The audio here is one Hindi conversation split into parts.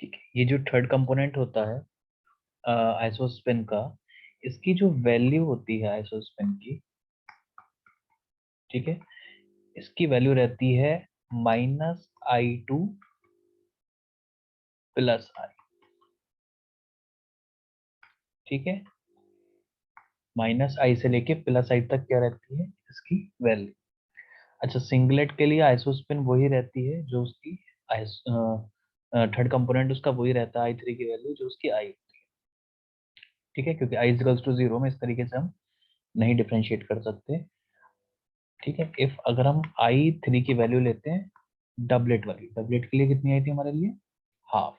ठीक है, ये जो थर्ड कंपोनेंट होता है आइसोस्पिन का, इसकी जो वैल्यू होती है आइसोस्पिन की, ठीक है, इसकी वैल्यू रहती है -I2 + I। ठीक है, -I से लेके +I तक क्या रहती है इसकी वैल्यू। अच्छा, सिंगलेट के लिए आइसोस्पिन वही रहती है जो उसकी थर्ड कंपोनेंट उसका वही रहता है I3 की वैल्यू जो उसकी I। ठीक है, क्योंकि I = 0 में इस तरीके से हम नहीं डिफ्रेंशिएट कर सकते। ठीक है, इफ अगर हम I3 की वैल्यू लेते हैं डबलेट वाली, डबलेट के लिए कितनी आई थी हमारे लिए? हाफ।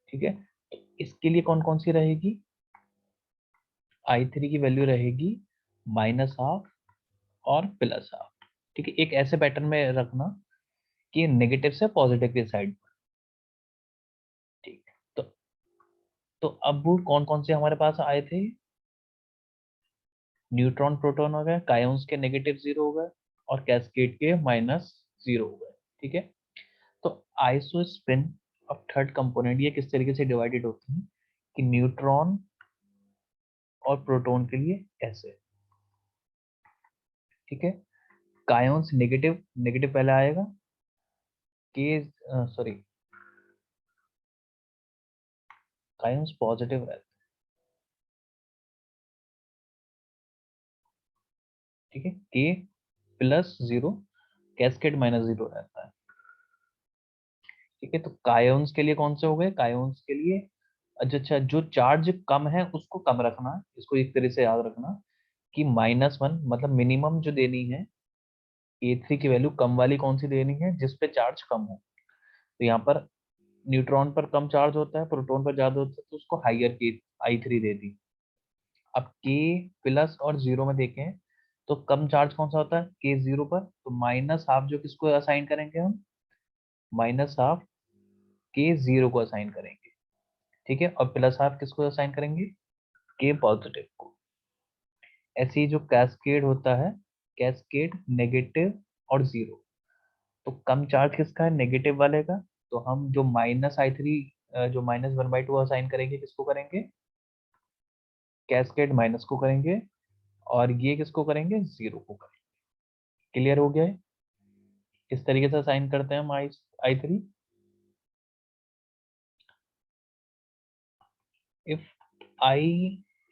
ठीक है, तो इसके लिए कौन कौन सी रहेगी? I3 की वैल्यू रहेगी -½ और +½ ठीक है, एक ऐसे पैटर्न में रखना कि नेगेटिव से पॉजिटिव की साइड। ठीक, तो अब कौन कौन से हमारे पास आए थे? न्यूट्रॉन प्रोटॉन हो गए, कायोन्स के -0 हो गए और कैस्केड के -0 हो गए। ठीक है, तो आइसोस्पिन ऑफ थर्ड कंपोनेंट ये किस तरीके से डिवाइडेड होती है कि न्यूट्रॉन और प्रोटॉन के लिए ऐसे। ठीक है, कायोन्स नेगेटिव नेगेटिव पहले आएगा, के सॉरी कायोन्स पॉजिटिव रहते हैं। ठीक है, K +0 कैस्केड -0 रहता है। ठीक है, तो कायोन्स के लिए कौन से हो गए? कायोन्स के लिए अच्छा, जो चार्ज कम है उसको कम रखना, इसको एक तरह से याद रखना कि -1 मतलब मिनिमम जो देनी है A3 की वैल्यू कम वाली कौन सी देनी है जिसपे चार्ज कम हो। तो यहाँ पर न्यूट्रॉन पर कम चार्ज होता है, प्रोटॉन पर ज्यादा होता है, तो उसको हाइयर की I3 दे दी। अब K+और 0 में देखें तो कम चार्ज कौन सा होता है? K0 पर, तो -½ जो किसको असाइन करेंगे हम? -½ K0 को असाइन करेंगे। ठीक है, और +½ किसको असाइन करेंगे? K पॉजिटिव को। ऐसे ही जो कैस्केड होता है, कैस्केड नेगेटिव और 0, तो कम चार्ज किसका है? नेगेटिव वाले का। तो हम जो -I3 जो -1/2 असाइन करेंगे किसको करेंगे? कैस्केड माइनस को करेंगे, और ये किसको करेंगे? 0 को करेंगे। क्लियर हो गया है? किस तरीके से असाइन करते हैं हम I3? इफ I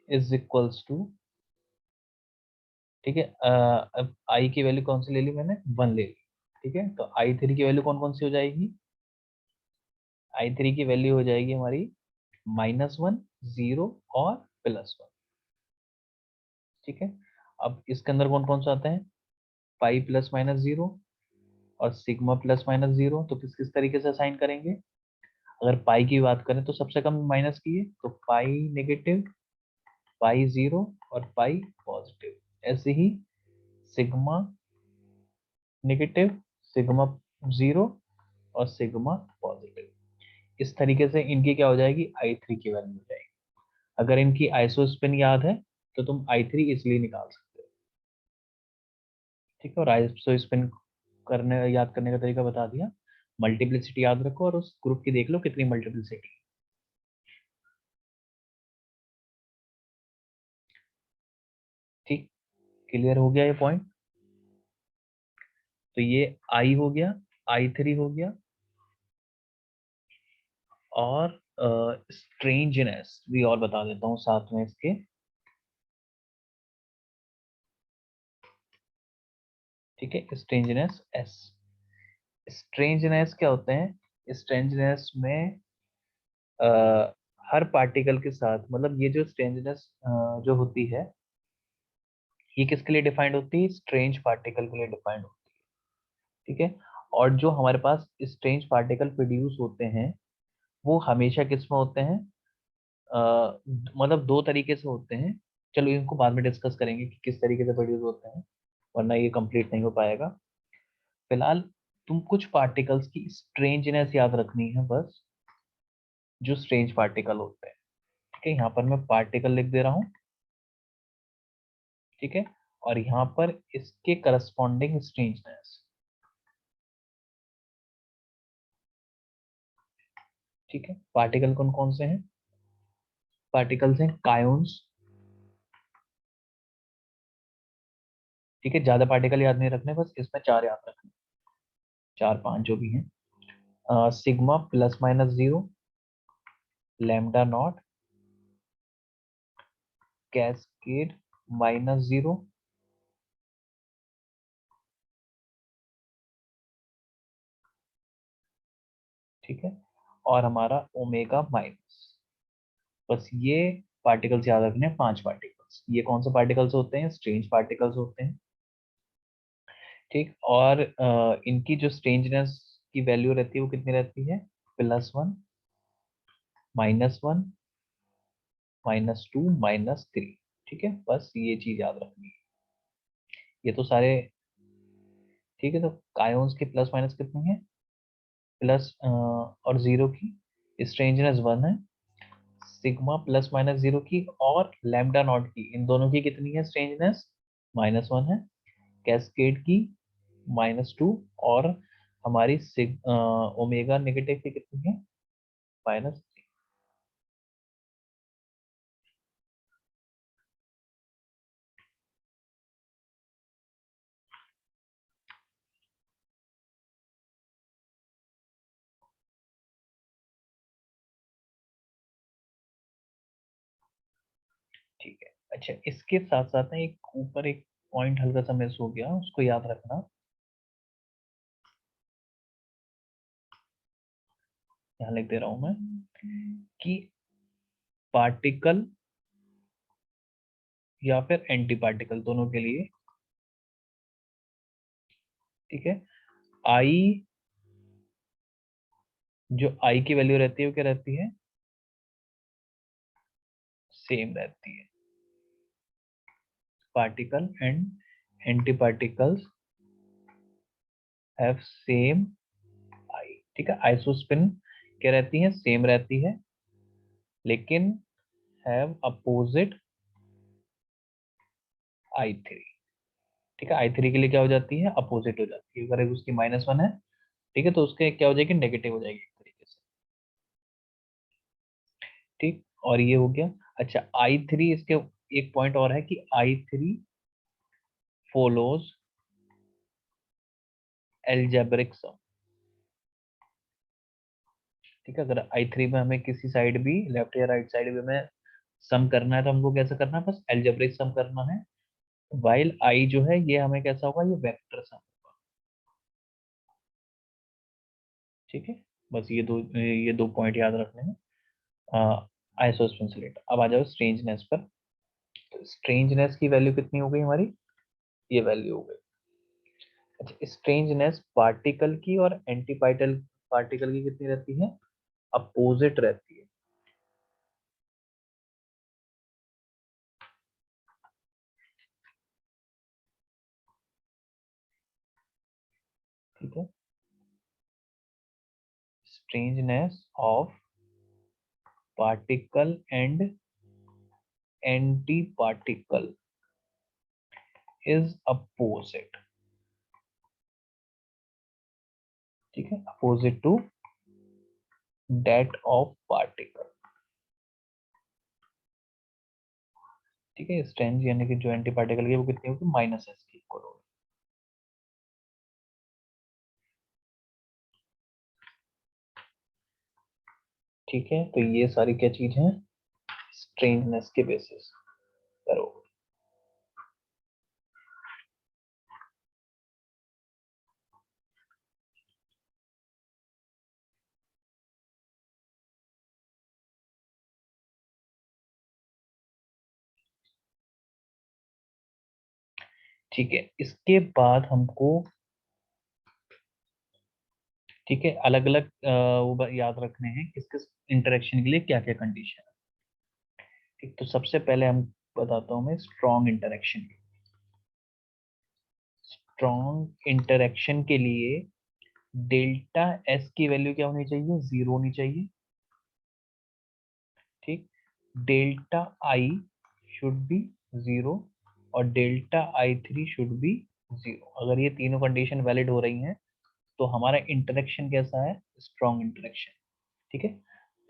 = ठीक है, अब I की वैल्यू कौन सी ले ली मैंने? 1 ले ली। ठीक है, तो I3 की वैल्यू कौन कौन सी हो जाएगी? I3 की वैल्यू हो जाएगी हमारी -1, 0 और +1। ठीक है, अब इसके अंदर कौन कौन सा आता है? पाई +-0 और सिग्मा +-0, तो किस किस तरीके से असाइन करेंगे? अगर पाई की बात करें तो सबसे कम माइनस की है, तो पाई नेगेटिव, पाई 0 और पाई पॉजिटिव। ऐसे ही सिग्मा नेगेटिव, सिग्मा 0 और सिग्मा पॉजिटिव। इस तरीके से इनकी क्या हो जाएगी? I3 की वैल्यू हो जाएगी। अगर इनकी आइसोस्पिन याद है तो तुम I3 इसलिए निकाल सकते हो। ठीक है, और आइसोस्पिन याद करने का तरीका बता दिया। मल्टीप्लिसिटी याद रखो और उस ग्रुप की देख लो कितनी मल्टीप्लिसिटी। ठीक, क्लियर हो गया ये पॉइंट? तो ये I हो गया, I3 हो गया, और स्ट्रेंजनेस भी और बता देता हूँ साथ में इसके। ठीक है, स्ट्रेंजनेस S। स्ट्रेंजनेस क्या होते हैं? स्ट्रेंजनेस में अ, हर पार्टिकल के साथ, मतलब ये जो स्ट्रेंजनेस जो होती है ये किसके लिए डिफाइंड होती है? स्ट्रेंज पार्टिकल के लिए डिफाइंड होती है। ठीक है, और जो हमारे पास स्ट्रेंज पार्टिकल प्रोड्यूस होते हैं वो हमेशा किस में होते हैं? मतलब दो तरीके से होते हैं। चलो इनको बाद में डिस्कस करेंगे कि किस तरीके से प्रोड्यूस होते हैं, वरना ये कंप्लीट नहीं हो पाएगा। फिलहाल तुम कुछ पार्टिकल्स की स्ट्रेंजनेस याद रखनी है बस, जो स्ट्रेंज पार्टिकल होते हैं। ठीक है, यहाँ पर मैं पार्टिकल लिख दे रहा हूँ। ठीक है, और यहाँ पर इसके करस्पॉन्डिंग स्ट्रेंजनेस। ठीक है, पार्टिकल कौन कौन से हैं? पार्टिकल्स हैं कायोन्स। ठीक है, ज्यादा पार्टिकल याद नहीं रखने, बस इसमें 4 याद रखने, 4 5 जो भी हैं। Sigma plus minus 0, lambda naught, cascade -0, ठीक है, और हमारा ओमेगा माइनस। बस ये पार्टिकल्स याद रखने हैं, 5 पार्टिकल्स। ये कौन से पार्टिकल्स होते हैं? स्ट्रेंज पार्टिकल्स होते हैं। ठीक, और इनकी जो स्ट्रेंजनेस की वैल्यू रहती है वो कितनी रहती है? +1, -1, -2, -3। ठीक है, बस ये चीज याद रखनी है। ये तो सारे ठीक है। तो कायोन्स की प्लस माइनस कितनी है? प्लस और 0 की स्ट्रेंजनेस 1 है। सिग्मा +-0 की और लैम्डा नॉट की, इन दोनों की कितनी है स्ट्रेंजनेस? -1 है। कैस्केड की -2, और हमारी ओमेगा नेगेटिव की कितनी है? -3। ठीक है। अच्छा, इसके साथ साथ ना एक ऊपर एक पॉइंट हल्का सा मिस हो गया, उसको याद रखना। यहाँ लिख दे रहा हूं मैं कि पार्टिकल या फिर एंटी पार्टिकल दोनों के लिए, ठीक है, आई, जो आई की वैल्यू रहती है वो क्या रहती है? सेम रहती है। Particle and anti particles have same I. ठीक है, आइसोस्पिन क्या रहती है? सेम रहती है, लेकिन हैव अपोजिट I3। ठीक है, I3 के लिए क्या हो जाती है? अपोजिट हो जाती है। अगर उसकी -1 है, ठीक है, तो उसके क्या हो जाएगी? नेगेटिव हो जाएगी एक तरीके से। ठीक, और ये हो गया। अच्छा, I3, इसके एक पॉइंट और है कि I3 फॉलोज एल्जेब्रिक सम। ठीक है, अगर I3 में हमें किसी साइड भी, लेफ्ट या राइट साइड भी हमें सम करना है, तो हमको कैसे करना है? बस एल्जेब्रिक सम करना है। वाइल आई जो है ये हमें कैसा होगा? ये वेक्टर सम होगा। ठीक है, बस ये दो पॉइंट याद रखने हैं आइसोस्पिन से रिलेटेड। अब आ जाओ स्ट्रेंजनेस पर। तो स्ट्रेंजनेस की वैल्यू कितनी हो गई हमारी? ये वैल्यू हो गई। अच्छा, स्ट्रेंजनेस पार्टिकल की और एंटी पार्टिकल की कितनी रहती है? अपोजिट रहती है। ठीक है, strangeness of particle and anti particle is opposite. ठीक है, opposite to that of particle. ठीक है, स्ट्रेंज यानी कि जो एंटी पार्टिकल की वो कितनी होगी? -s की इक्वल होगी। ठीक है, तो ये सारी क्या चीज है? स्ट्रेंजनेस के बेसिस पर होगी। ठीक है, इसके बाद हमको, ठीक है, अलग अलग वो याद रखने हैं किस किस इंटरेक्शन के लिए क्या क्या कंडीशन है। ठीक, तो सबसे पहले हम बताता हूँ मैं स्ट्रॉन्ग इंटरेक्शन। स्ट्रॉन्ग इंटरेक्शन के लिए डेल्टा एस की वैल्यू क्या होनी चाहिए? 0 होनी चाहिए। ठीक, डेल्टा आई शुड बी 0, और डेल्टा I3 शुड बी 0। अगर ये तीनों कंडीशन वैलिड हो रही हैं तो हमारा इंटरेक्शन कैसा है? Strong interaction. ठीक है,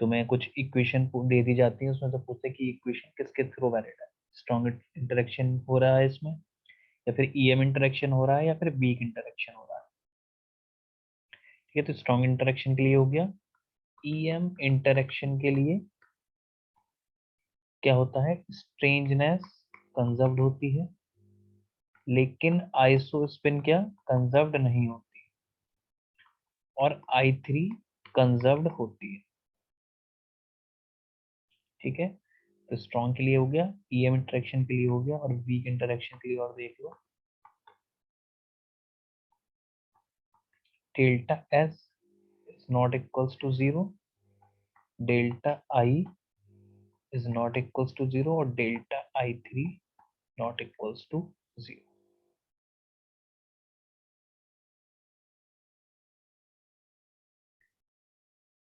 तुम्हें कुछ इक्वेशन दे दी जाती है, उसमें से पूछते हैं कि इक्वेशन किसके थ्रू वैलिड है, स्ट्रॉन्ग इंटरेक्शन हो रहा है इसमें, या फिर ईएम इंटरेक्शन हो रहा है, या फिर वीक इंटरेक्शन हो रहा है। ठीक है, तो स्ट्रॉन्ग इंटरेक्शन के लिए हो गया। ईएम इंटरेक्शन के लिए क्या होता है, स्ट्रेंजनेस कंजर्व्ड होती है, लेकिन आइसोस्पिन क्या कंजर्व्ड नहीं होती, और I3 कंजर्व्ड होती है। ठीक है, तो स्ट्रॉन्ग के लिए हो गया, ईएम इंटरेक्शन के लिए हो गया, और वीक इंटरेक्शन के लिए और देख लो, delta S is not equals to zero, delta I is not equals to zero, और delta I3 not equals to zero.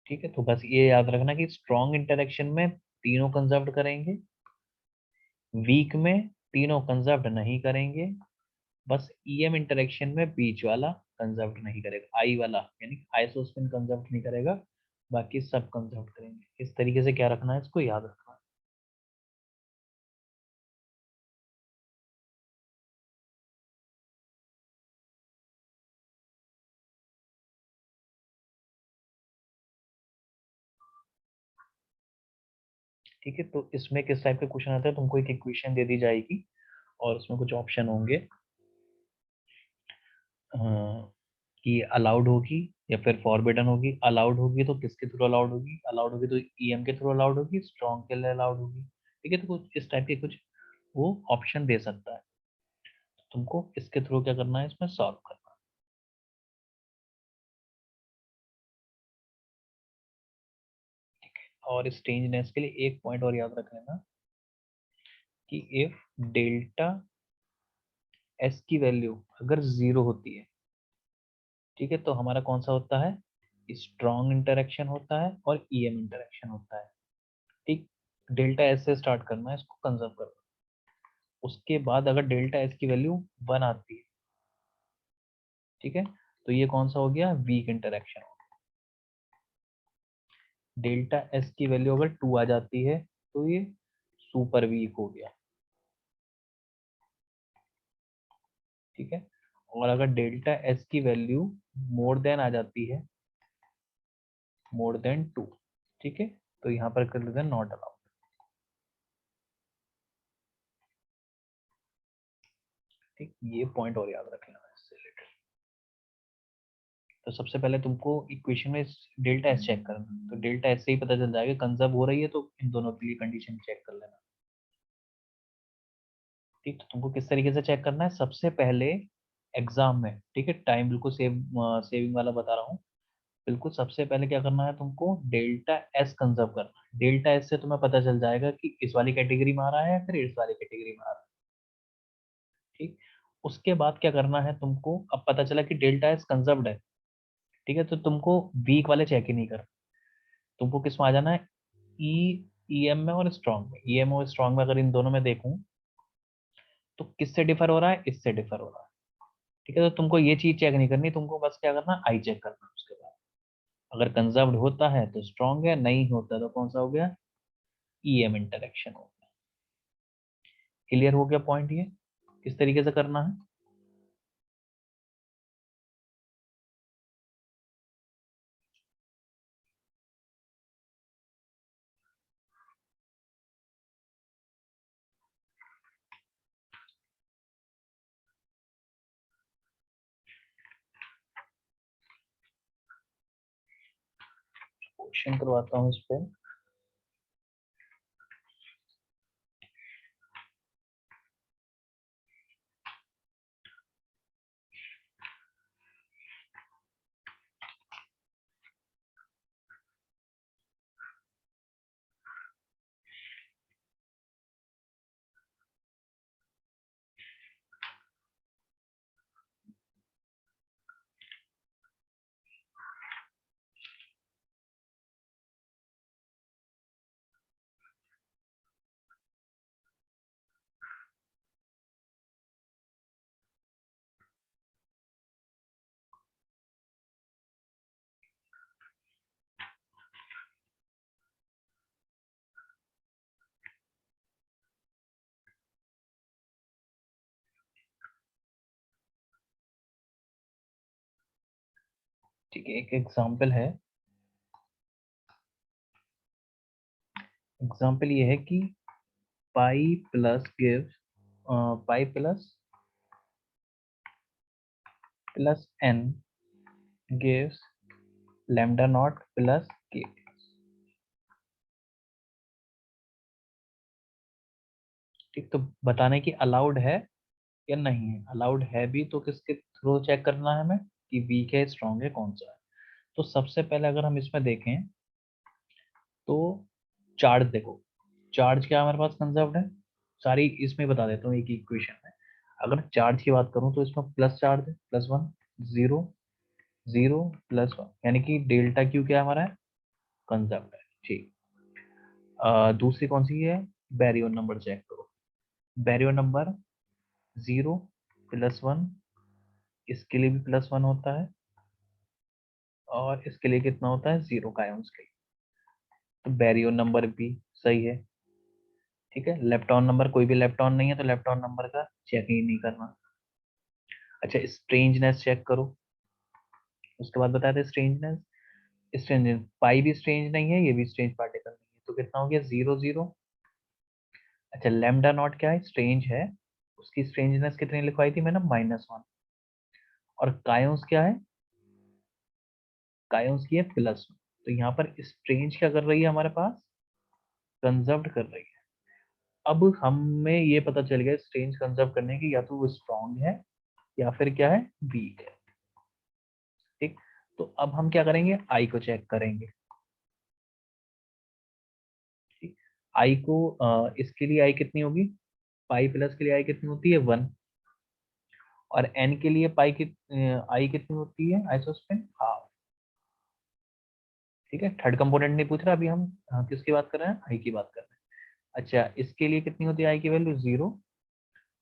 ठीक है, तो बस ये याद रखना कि स्ट्रॉन्ग इंटरेक्शन में तीनों कंजर्व करेंगे, वीक में तीनों कंजर्व नहीं करेंगे, बस ईएम इंटरेक्शन में बीच वाला कंजर्व नहीं करेगा, आई वाला यानी आइसोस्पिन कंजर्व नहीं करेगा, बाकी सब कंजर्व करेंगे। इस तरीके से क्या रखना है, इसको याद रखना है। ठीक है, तो इसमें किस टाइप के क्वेश्चन आते हैं, तुमको एक इक्वेशन दे दी जाएगी और उसमें कुछ ऑप्शन होंगे कि अलाउड होगी या फिर फॉरबिडन होगी। अलाउड होगी तो किसके थ्रू अलाउड होगी, अलाउड होगी तो ईएम के थ्रू अलाउड होगी, स्ट्रॉन्ग के लिए अलाउड होगी। ठीक है, तो कुछ इस टाइप के कुछ वो ऑप्शन दे सकता है, तुमको इसके थ्रू क्या करना है, इसमें सॉल्व करना है। और स्ट्रेंजनेस के लिए एक पॉइंट और याद रख लेना कि इफ डेल्टा एस की वैल्यू अगर जीरो होती है, ठीक है, तो हमारा कौन सा होता है, स्ट्रॉन्ग इंटरेक्शन होता है और ईएम इंटरेक्शन होता है। ठीक, डेल्टा एस से स्टार्ट करना है, इसको कंजर्व करना। उसके बाद अगर डेल्टा एस की वैल्यू 1 आती है, ठीक है, तो ये कौन सा हो गया, वीक इंटरेक्शन हो गया। डेल्टा एस की वैल्यू अगर 2 आ जाती है तो ये सुपर वीक हो गया। ठीक है, और अगर डेल्टा एस की वैल्यू मोर देन आ जाती है, मोर देन 2, ठीक है, तो यहाँ पर कर लेते हैं नॉट अलाउड। ठीक, ये पॉइंट और याद रख लेना इससे रिलेटेड। तो सबसे पहले तुमको इक्वेशन में डेल्टा एस चेक करना है, तो डेल्टा एस से ही पता चल जाएगा कंजर्व हो रही है, तो इन दोनों के लिए कंडीशन चेक कर लेना। ठीक, तो तुमको किस तरीके से चेक करना है, सबसे पहले एग्जाम में, ठीक है, टाइम बिल्कुल सेविंग वाला बता रहा हूँ, बिल्कुल सबसे पहले क्या करना है तुमको, डेल्टा एस कंजर्व करना है। डेल्टा एस से तुम्हें पता चल जाएगा कि इस वाली कैटेगरी में आ रहा है या फिर इस वाली कैटेगरी में आ रहा है। ठीक, उसके बाद क्या करना है तुमको, अब पता चला कि डेल्टा एस कंजर्व्ड है, ठीक है, तो तुमको वीक वाले चेक ही नहीं करना, तुमको किस में आ जाना है, ई ईएम में और स्ट्रॉन्ग में। ईएम और स्ट्रॉन्ग में अगर इन दोनों में देखूं तो किससे डिफर हो रहा है, इससे डिफर हो रहा है। ठीक है, तो तुमको ये चीज चेक नहीं करनी, तुमको बस क्या करना, आई चेक करना। उसके बाद अगर कंजर्व्ड होता है तो स्ट्रॉन्ग है, नहीं होता तो कौन सा हो गया, ईएम इंटरेक्शन हो गया। क्लियर हो गया पॉइंट, ये किस तरीके से करना है। क्वेश्चन करवाता हूँ इस पे। ठीक है, एक एग्जाम्पल है। एग्जाम्पल ये है कि pi plus give pi plus n gives lambda naught plus K. ठीक, तो बताने की अलाउड है या नहीं है। अलाउड है भी तो किसके थ्रू चेक करना है हमें कि वीक है स्ट्रॉन्ग है कौन सा है। तो सबसे पहले अगर हम इसमें देखें तो चार्ज देखो, चार्ज क्या हमारे पास कंजर्व्ड है, सारी इसमें बता देता हूँ एक ही इक्वेशन में। अगर चार्ज की बात करूँ तो इसमें प्लस चार्ज है, +1, 0, 0, +1, यानी कि डेल्टा क्यू क्या हमारा है, कंजर्व्ड है। ठीक, दूसरी कौन सी है, बैरियर नंबर चेक करो। बैरियर नंबर 0, +1, इसके लिए भी +1 होता है और इसके लिए कितना होता है, 0 का आयन्स के लिए। तो बैरियर नंबर भी सही है। ठीक है, लेप्टॉन नंबर, कोई भी लेप्टॉन नहीं है तो लेप्टॉन नंबर का चेक ही नहीं करना। अच्छा, स्ट्रेंजनेस चेक करो। उसके बाद बताया था स्ट्रेंजनेस, स्ट्रेंज पाई भी स्ट्रेंज नहीं है, ये भी स्ट्रेंज पार्टिकल नहीं है, तो कितना हो गया, 0, 0। अच्छा, लैम्डा नॉट क्या है, स्ट्रेंज है, उसकी स्ट्रेंजनेस कितनी लिखवाई थी मैंने, -1। और कायोन्स क्या है, कायोन्स की है +1। तो यहाँ पर स्ट्रेंज क्या कर रही है हमारे पास, कंजर्व कर रही है। अब हमें ये पता चल गया स्ट्रेंज कंजर्व करने की, या तो वो स्ट्रॉन्ग है या फिर क्या है, वीक है। ठीक, तो अब हम क्या करेंगे, आई को चेक करेंगे। ठीक, आई को इसके लिए आई कितनी होगी, पाई प्लस के लिए आई कितनी होती है, 1। और एन के लिए पाई की आई कितनी होती है, आइसोस्पेन हाफ। ठीक है, थर्ड कंपोनेंट नहीं पूछ रहा अभी हम, किसकी बात कर रहे हैं, आई की बात कर रहे हैं। अच्छा, इसके लिए कितनी होती है आई की वैल्यू, 0।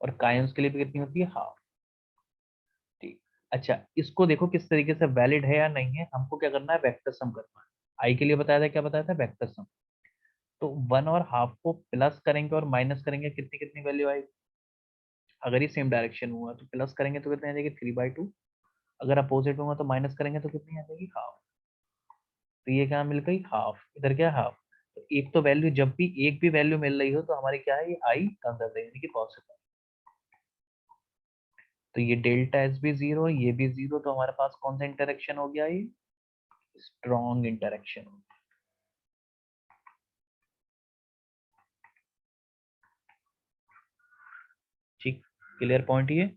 और कायन्स के लिए भी कितनी होती है, हाफ। ठीक, अच्छा इसको देखो किस तरीके से वैलिड है या नहीं है, हमको क्या करना है, वेक्टर सम करना है। आई के लिए बताया था, क्या बताया था, वेक्टर सम। तो 1 और हाफ को प्लस करेंगे और माइनस करेंगे, कितनी कितनी वैल्यू आएगी। अगर ये सेम डायरेक्शन हुआ तो प्लस करेंगे तो कितनी आ जाएगी, 3/2। अगर अपोजिट होगा तो माइनस करेंगे तो कितनी आ जाएगी, हाफ। तो ये क्या मिल गई, हाफ, इधर क्या, हाफ। तो एक तो वैल्यू, जब भी एक भी वैल्यू मिल रही हो तो हमारी क्या है, ये आई कंजर्व है, यानी कि पॉसिबल। तो ये डेल्टा एस भी 0, ये भी 0, तो हमारे पास कौन सा इंटरेक्शन हो गया, ये स्ट्रॉन्ग इंटरेक्शन हो गया। ठीक, क्लियर पॉइंट ये।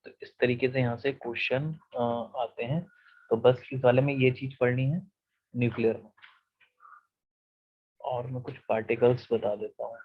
तो इस तरीके से यहाँ से क्वेश्चन आते हैं। तो बस इस वाले में ये चीज पढ़नी है न्यूक्लियर में। और मैं कुछ पार्टिकल्स बता देता हूँ।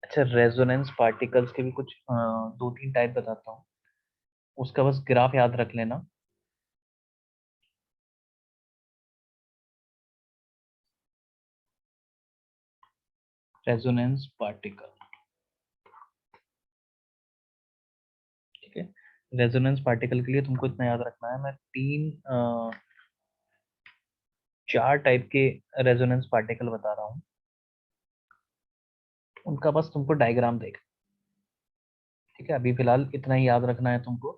अच्छा, रेजोनेंस पार्टिकल्स के भी कुछ 2-3 टाइप बताता हूँ, उसका बस ग्राफ याद रख लेना। रेजोनेंस पार्टिकल, ठीक है। रेजोनेंस पार्टिकल के लिए तुमको इतना याद रखना है, मैं 4 टाइप के रेजोनेंस पार्टिकल बता रहा हूँ, उनका बस तुमको डायग्राम देख। ठीक है, अभी फिलहाल इतना ही याद रखना है तुमको।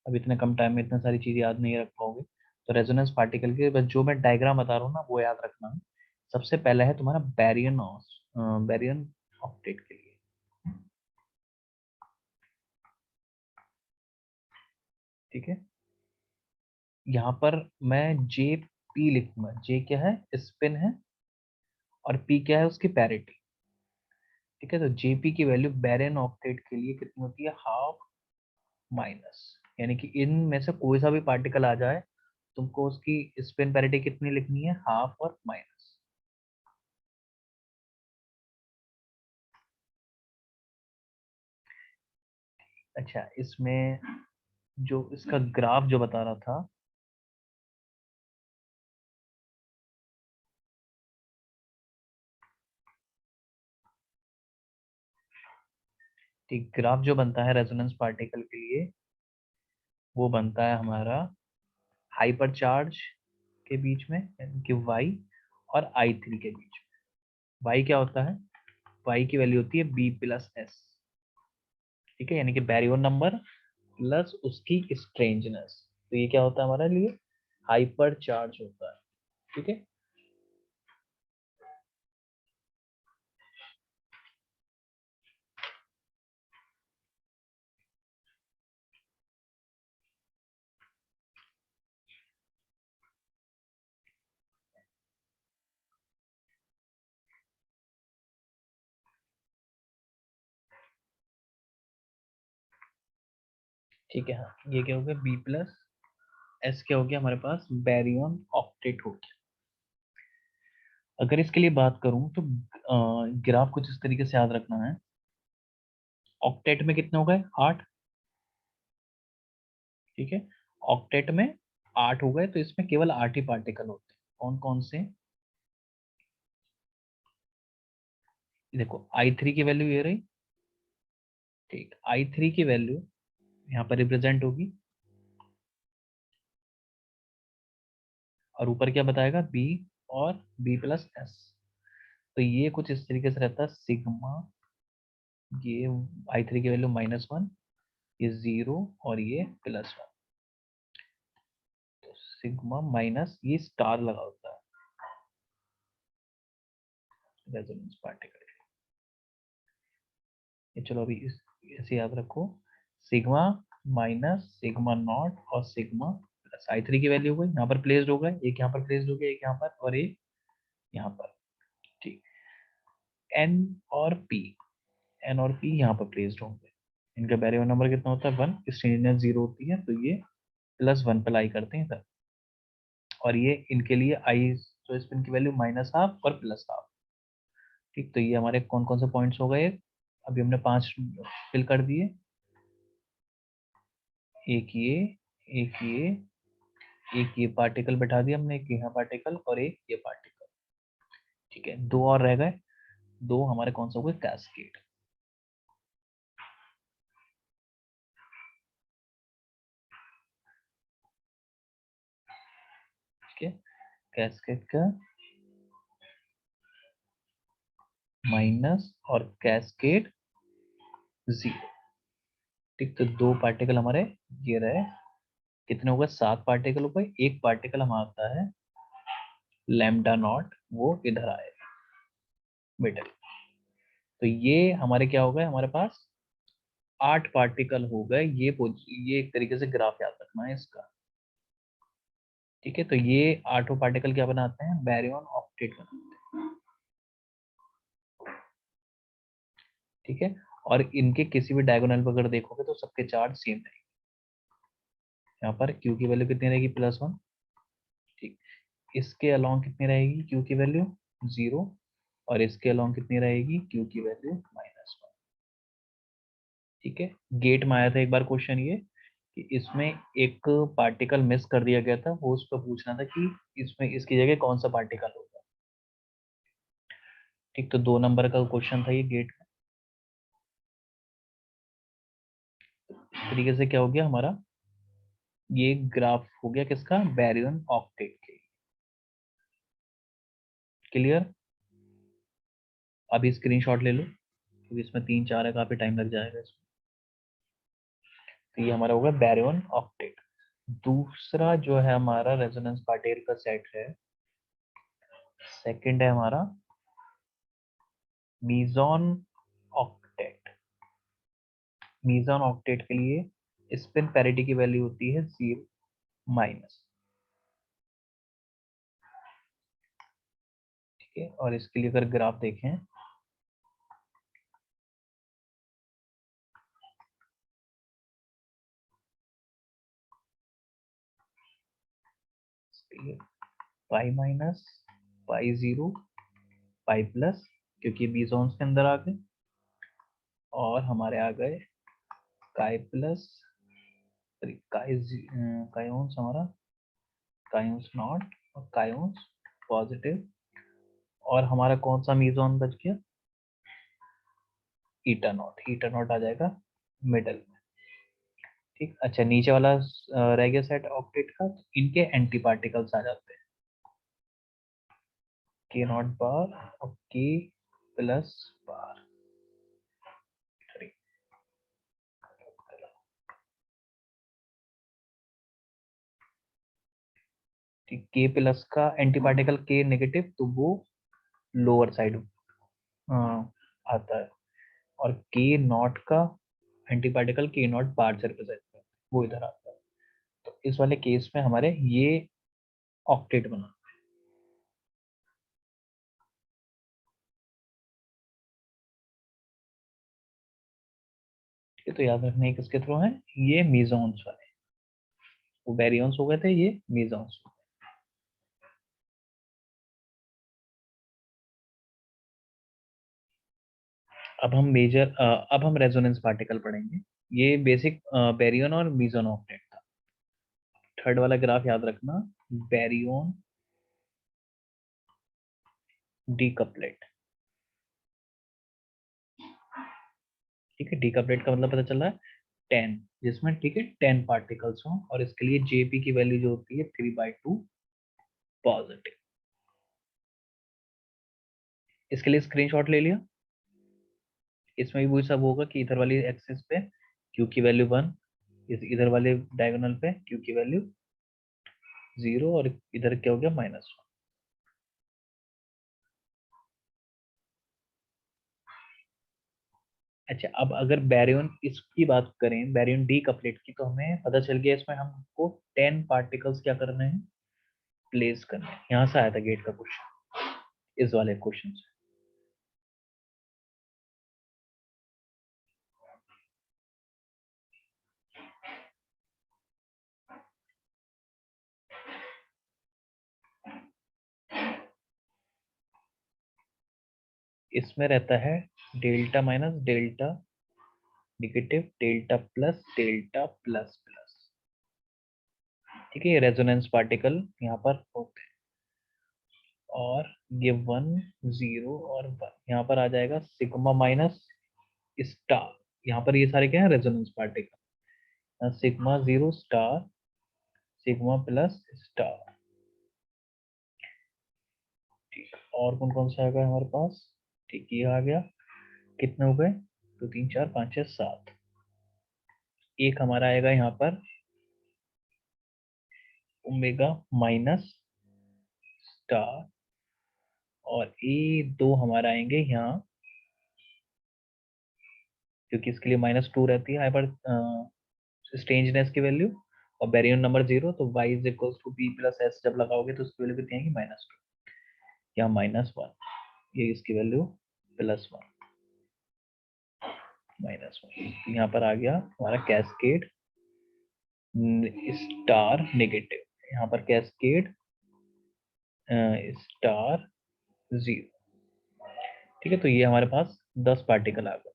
अभी इतने कम टाइम में इतनी सारी चीजें याद नहीं रख पाओगे। तो रेजोनेंस पार्टिकल के बस जो मैं डायग्राम बता रहा हूँ ना, वो याद रखना है। सबसे पहला है तुम्हारा बैरियन बैरियन ऑक्टेट के लिए। ठीक है, यहाँ पर मैं जे पी लिखूंगा। जे क्या है, स्पिन है, और पी क्या है, उसकी पैरिटी। ठीक है, तो जेपी की वैल्यू बैरियन ऑक्टेट के लिए कितनी होती है, हाफ माइनस, यानी कि इनमें से कोई सा भी पार्टिकल आ जाए, तुमको उसकी स्पिन पैरिटी कितनी लिखनी है, हाफ और माइनस। अच्छा, इसमें जो इसका ग्राफ जो बता रहा था, ठीक, ग्राफ जो बनता है रेजोनेंस पार्टिकल के लिए, वो बनता है हमारा हाइपर चार्ज के बीच में, यानी कि y, और I3 के बीच में। y क्या होता है? y की वैल्यू होती है b प्लस एस, ठीक है, यानी कि बैरियर नंबर प्लस उसकी स्ट्रेंजनेस। तो ये क्या होता है हमारे लिए? हाइपर चार्ज होता है, ठीक है। ठीक है, हाँ, ये क्या हो गया? बी प्लस एस क्या हो गया हमारे पास? बैरियन ऑक्टेट हो गया। अगर इसके लिए बात करूं तो ग्राफ कुछ इस तरीके से याद रखना है। ऑक्टेट में कितने हो गए? 8, ठीक है। ऑक्टेट में 8 हो गए, तो इसमें केवल 8 ही पार्टिकल होते हैं। कौन कौन से? देखो, I3 की वैल्यू ये रही, ठीक। I3 की वैल्यू यहाँ पर रिप्रेजेंट होगी, और ऊपर क्या बताएगा? बी और बी प्लस एस। तो ये कुछ इस तरीके से रहता है, सिग्मा, ये I3 की वैल्यू -1, ये 0, और ये +1। तो सिग्मा माइनस, ये स्टार लगा होता है रेजोनेंस पार्टिकल। ये चलो अभी इस ऐसे याद रखो, सिग्मा माइनस सिग्मा नॉट और सिग्मा प्लस। I3 की वैल्यू हो गई, यहाँ पर प्लेस्ड हो गए, एक यहाँ पर प्लेस्ड हो गया, एक यहाँ पर और एक यहाँ पर, ठीक। एन और पी, एन और पी यहाँ पर प्लेस्ड होंगे। इनका बैरियर नंबर कितना होता है? 1, स्ट्रेंजनेस 0 होती है, तो ये +1 पे लाई करते हैं सर। और ये इनके लिए आई, तो इस पिन की वैल्यू -½ और +½ ठीक। तो ये हमारे कौन कौन से पॉइंट्स हो गए? अभी हमने 5 फिल कर दिए, एक ये, एक ये, एक ये पार्टिकल बैठा दिया हमने, एक यहाँ पार्टिकल और एक ये पार्टिकल, ठीक है। 2 और रह गए, 2 हमारे कौन से हो गए? कैस्केड, ठीक है। कैस्केड का माइनस और कैस्केड 0, ठीक। तो 2 पार्टिकल हमारे ये रहे, कितने हो गए? 7 पार्टिकल हो गए। एक पार्टिकल हमारा आता है लैम्डा नॉट, वो इधर आएगा मिडल। तो ये हमारे क्या हो गए? हमारे पास 8 पार्टिकल हो गए। ये एक तरीके से ग्राफ याद रखना है इसका, ठीक है। तो ये 8 पार्टिकल क्या बनाते हैं? बैरियन ऑक्टेट बनाते हैं, ठीक है। और इनके किसी भी डायगोनल पर अगर देखोगे तो सबके चार्ज सेम रहेंगे। यहाँ पर Q की वैल्यू कितनी रहेगी? +1, ठीक। इसके अलोंग कितनी रहेगी Q की वैल्यू? 0, और इसके अलोंग कितनी रहेगी Q की वैल्यू? -1, ठीक है। गेट में आया था एक बार क्वेश्चन ये, कि इसमें एक पार्टिकल मिस कर दिया गया था, वो उस पर पूछना था कि इसमें इसकी जगह कौन सा पार्टिकल होगा, ठीक। तो 2 नंबर का क्वेश्चन था ये गेट का। इस तरीके से क्या हो गया हमारा? ये ग्राफ हो गया किसका? बैरियन ऑक्टेट के। क्लियर? अभी स्क्रीनशॉट ले लो, क्योंकि इसमें 3 4 है, काफी टाइम लग जाएगा इसमें। तो ये हमारा होगा बैरियन ऑक्टेट। दूसरा जो है हमारा रेजोनेंस पार्टिकल का सेट है, सेकंड है हमारा मीजॉन ऑक्टेट। मीजॉन ऑक्टेट के लिए स्पिन पैरिटी की वैल्यू होती है 0-, ठीक है। और इसके लिए अगर ग्राफ देखें, पाई-, पाई-0, पाई+, क्योंकि बीजोन्स के अंदर आ गए, और हमारे आ गए काय प्लस कायोन्स हमारा कायोन्स नॉट और कायोन्स पॉजिटिव, और हमारा कौन सा मीजोन बच गया, ईटा नॉट। ईटा नॉट आ जाएगा मिडल में। ठीक, अच्छा नीचे वाला रह गया सेट ऑक्टेट का, तो इनके एंटी पार्टिकल्स आ जाते हैं, के नॉट बार और के प्लस बार। ठीक, के प्लस का एंटी पार्टिकल के नेगेटिव, तो वो लोअर साइड आता है, और के नॉट का एंटी पार्टिकल के नॉट बार से रिप्रेजेंट करता है, वो इधर आता है। तो इस वाले केस में हमारे ये ऑक्टेट बना। ठीक है, तो याद रखना है किसके थ्रू है, ये मीजोन्स वाले, वो बैरियंस हो गए थे, ये मीजोन्स। अब हम रेजोनेंस पार्टिकल पढ़ेंगे। ये बेसिक बैरियन और मीजोन ऑक्टेट था। थर्ड वाला ग्राफ याद रखना, बैरियन डीकपलेट। ठीक है, डीकपलेट का मतलब पता चल रहा है 10, जिसमें ठीक है 10 पार्टिकल्स हों, और इसके लिए जेपी की वैल्यू जो होती है 3/2 पॉजिटिव। इसके लिए स्क्रीनशॉट ले लिया। इसमें भी वही सब होगा कि इधर वाली एक्सिस पे क्यू की वैल्यू 1, इधर वाले डायगोनल पे क्यू की वैल्यू 0, और इधर क्या हो गया -1। अच्छा, अब अगर बैरियन इसकी बात करें, बैरियन डी कपलेट की, तो हमें पता चल गया इसमें हमको 10 पार्टिकल्स क्या करने हैं, प्लेस करने हैं। यहाँ से आया था गेट का क्वेश्चन, इस वाले क्वेश्चन से। इसमें रहता है delta minus delta negative, delta plus delta plus plus. ठीक है, ये रेजोनेंस पार्टिकल यहाँ पर होते हैं, और ये 1 0 और 1 यहाँ पर आ जाएगा सिग्मा माइनस स्टार। यहाँ पर ये सारे क्या है, resonance particle. Sigma 0 star, sigma plus star. ठीक, और कौन कौन सा आएगा हमारे पास, ठीक ये आ गया। कितने हो गए, 2 3 4 5 6 7। एक हमारा आएगा यहाँ पर ओमेगा माइनस स्टार, और ये दो हमारा आएंगे यहाँ, क्योंकि इसके लिए -2 रहती है हाइपर स्ट्रेंजनेस की वैल्यू, और बैरियन नंबर 0, तो y is equal to b plus s जब लगाओगे तो उसकी वैल्यू कितनी आएगी, -2 या -1। ये इसकी वैल्यू +1 -1। यहाँ पर आ गया हमारा कैस्केड स्टार नेगेटिव, यहाँ पर कैस्केड स्टार 0। ठीक है, तो ये हमारे पास 10 पार्टिकल आ गए,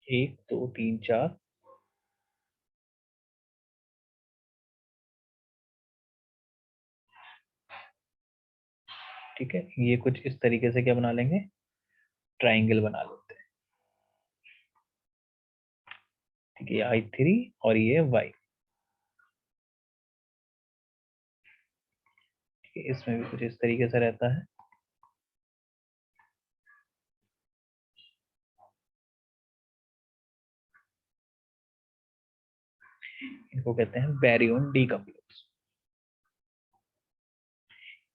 1 2 3 4। ठीक है, ये कुछ इस तरीके से क्या बना लेंगे, ट्राइंगल बना लेते हैं। ठीक है, I3 और ये y। ठीक है, इसमें भी कुछ इस तरीके से रहता है। इनको कहते हैं बैरियन डीकपलर्स।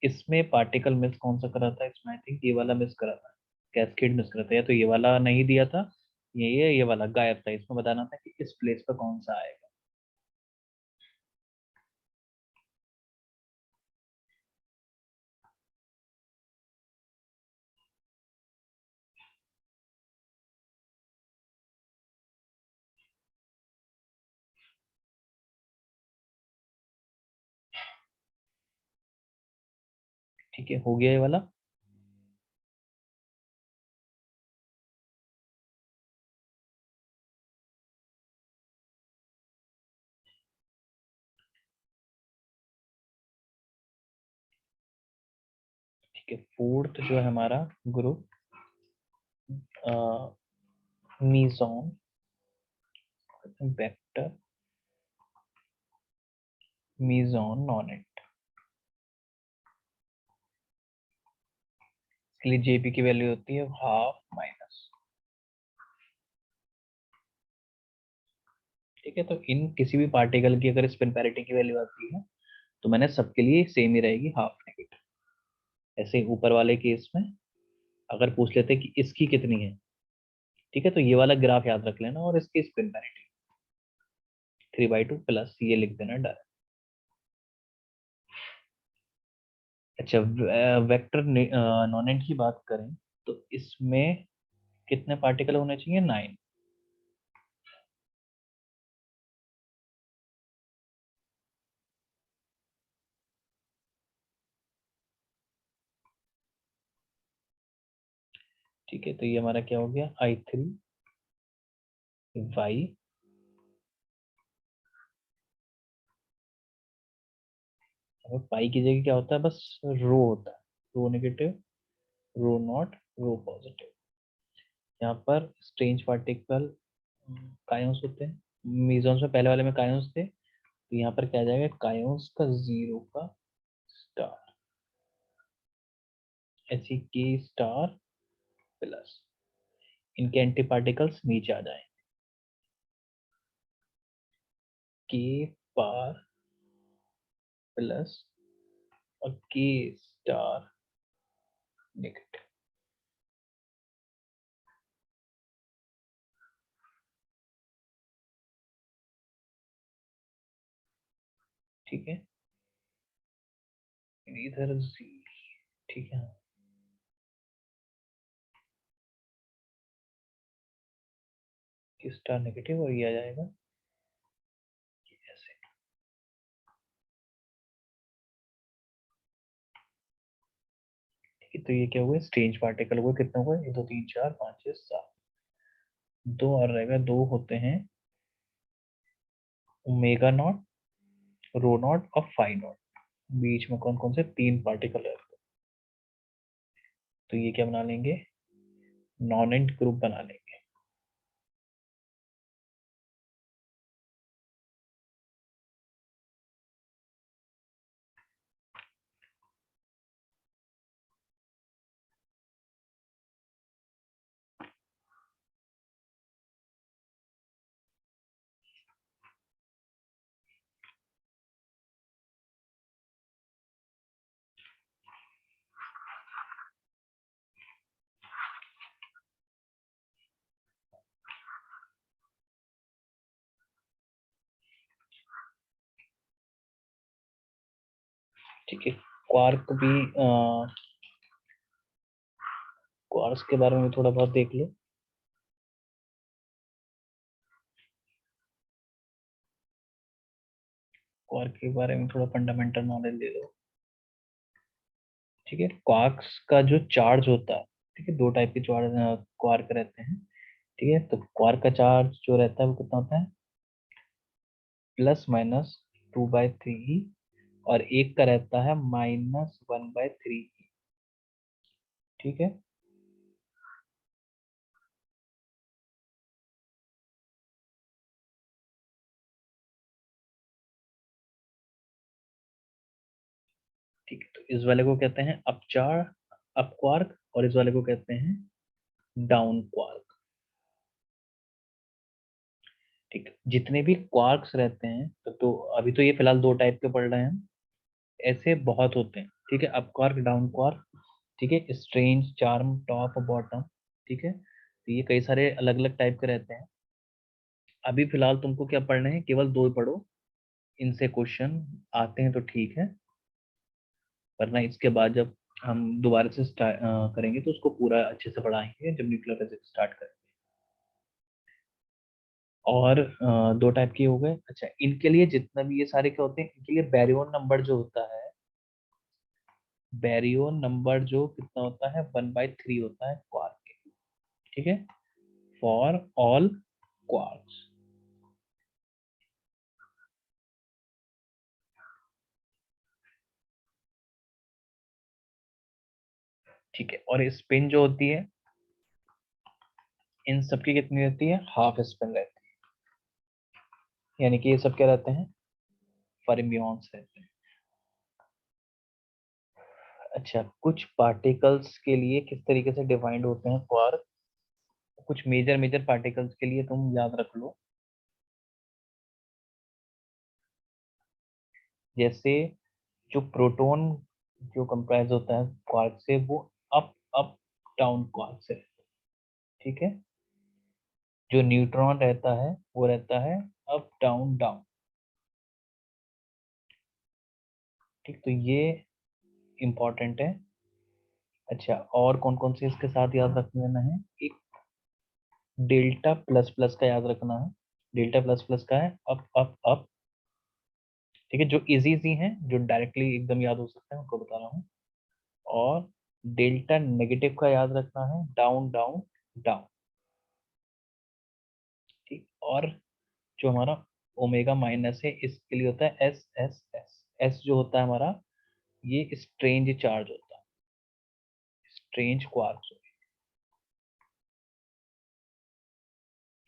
इसमें पार्टिकल मिस कौन सा करा था, इसमें आई थिंक ये वाला मिस करा था, कैस्केड मिस करा था, या तो ये वाला नहीं दिया था, ये वाला गायब था। इसमें बताना था कि इस प्लेस पर कौन सा आएगा। ठीक है, हो गया ये वाला। कि फोर्थ जो है हमारा ग्रुप मीजोन वेक्टर मीजोन नॉनेट के लिए जेपी की वैल्यू होती है हाफ माइनस। ठीक है, तो इन किसी भी पार्टिकल की अगर स्पिन पैरिटी की वैल्यू आती है तो मैंने सबके लिए सेम ही रहेगी, हाफ नेगेटिव। ऐसे ही ऊपर वाले केस में अगर पूछ लेते कि इसकी कितनी है, ठीक है, तो ये वाला ग्राफ याद रख लेना और इसकी स्पिन पैरिटी 3/2 प्लस ये लिख देना डायरेक्ट। अच्छा, वेक्टर नॉनेट की बात करें तो इसमें कितने पार्टिकल होने चाहिए? 9। ठीक है, तो ये हमारा क्या हो गया? I3 Y, पाई की जगह क्या होता है? बस रो होता है, rho negative, rho nought, rho positive. यहाँ पर स्ट्रेंज पार्टिकल कायोन्स होते हैं, मीजोन्स में पहले वाले में कायोन्स थे, तो यहाँ पर क्या आ जाएगा? कायोन्स का जीरो का स्टार, ऐसी के स्टार प्लस इनके एंटी पार्टिकल्स नीचे आ जाए, के पार प्लस और के स्टार नेगेटिव। ठीक है, इधर जी, ठीक है, के स्टार नेगेटिव और ये आ जाएगा ऐसे। ठीक है, तो ये क्या हुआ? स्ट्रेंज पार्टिकल हुआ, कितने हुए? 1 2 3 4 5 6 7, दो और रहेगा, दो होते हैं ओमेगा नॉट, रो नॉट और फाई नॉट। बीच में कौन कौन से? 3 पार्टिकल है, तो ये क्या बना लेंगे? नॉनेट ग्रुप बना लेंगे। ठीक है, क्वार्क भी क्वार्क्स के बारे में भी थोड़ा बहुत देख लो। क्वार्क के बारे में थोड़ा फंडामेंटल नॉलेज ले लो। ठीक है, क्वार्क्स का जो चार्ज होता है, ठीक है, दो टाइप के चार्ज क्वार्क रहते हैं। ठीक है, तो क्वार्क का चार्ज जो रहता है वो कितना होता है? +-2/3, और एक का रहता है -1/3। ठीक है, ठीक है, तो इस वाले को कहते हैं अप क्वार्क, और इस वाले को कहते हैं डाउन क्वार्क। ठीक है, जितने भी क्वार्क्स रहते हैं तो अभी तो ये फिलहाल दो टाइप के पढ़ रहे हैं, ऐसे बहुत होते हैं। ठीक है, अप क्वार्क, डाउन क्वार्क। ठीक है, स्ट्रेंज, चार्म, टॉप, बॉटम। ठीक है, तो ये कई सारे अलग अलग टाइप के रहते हैं। अभी फिलहाल तुमको क्या पढ़ने हैं? केवल दो पढ़ो, इनसे क्वेश्चन आते हैं तो ठीक है, वरना इसके बाद जब हम दोबारा से करेंगे तो उसको पूरा अच्छे से पढ़ाएंगे जब न्यूक्लियर फिजिक्स स्टार्ट करेंगे। और दो टाइप के हो गए। अच्छा, इनके लिए जितना भी ये सारे क्या होते हैं, इनके लिए बैरियन नंबर जो होता है, बैरियन नंबर जो कितना होता है? 1/3 होता है क्वार्क के। ठीक है, फॉर ऑल क्वार्क्स। ठीक है, और स्पिन जो होती है इन सबकी कितनी रहती है, हाफ स्पिन रहती है, यानी कि ये सब क्या रहते हैं, फर्मियॉन्स रहते हैं। अच्छा, कुछ पार्टिकल्स के लिए किस तरीके से डिफाइंड होते हैं क्वार्क, कुछ मेजर मेजर पार्टिकल्स के लिए तुम याद रख लो। जैसे जो प्रोटॉन जो कंप्राइज होता है क्वार्क से, वो अप अप डाउन क्वार्क से, ठीक है। जो न्यूट्रॉन रहता है वो रहता है अप डाउन डाउन, ठीक। तो ये इम्पोर्टेंट है। अच्छा, और कौन कौन से इसके साथ याद रख लेना है, एक डेल्टा प्लस प्लस का याद रखना है। डेल्टा प्लस प्लस का है अप अप अप, ठीक है। जो इजी इजी हैं, जो डायरेक्टली एकदम याद हो सकते हैं, उनको बता रहा हूँ। और डेल्टा नेगेटिव का याद रखना है, डाउन डाउन डाउन, ठीक। और जो हमारा ओमेगा माइनस है, इसके लिए होता है एस एस एस। एस जो होता है हमारा, ये स्ट्रेंज चार्ज होता है, स्ट्रेंज क्वार्क्स,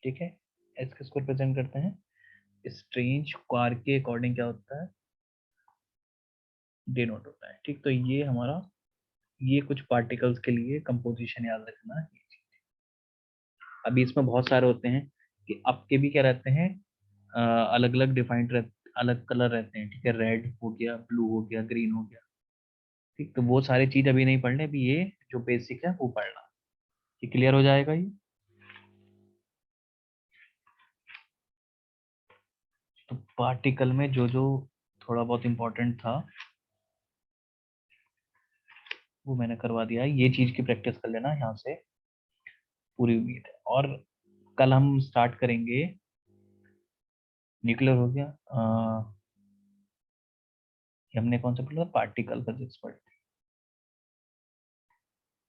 ठीक है। एस किसको रिप्रेजेंट करते हैं, स्ट्रेंज क्वार्क के अकॉर्डिंग क्या होता है, डिनोट होता है, ठीक। तो ये हमारा, ये कुछ पार्टिकल्स के लिए कंपोजिशन याद रखना है। अभी इसमें बहुत सारे होते हैं कि आपके भी क्या रहते हैं, अलग अलग डिफाइंड रहते, अलग कलर रहते हैं, ठीक है। रेड हो गया, ब्लू हो गया, ग्रीन हो गया, ठीक। तो वो सारी चीज अभी नहीं पढ़ने, अभी ये जो बेसिक है वो पढ़ना, ये क्लियर हो जाएगा ये। तो पार्टिकल में जो जो थोड़ा बहुत इंपॉर्टेंट था वो मैंने करवा दिया है, ये चीज की प्रैक्टिस कर लेना यहाँ से, पूरी उम्मीद है। और कल हम स्टार्ट करेंगे, न्यूक्लियर हो गया, ये हमने कौन सा पढ़ा था, पार्टिकल फिजिक्स पढ़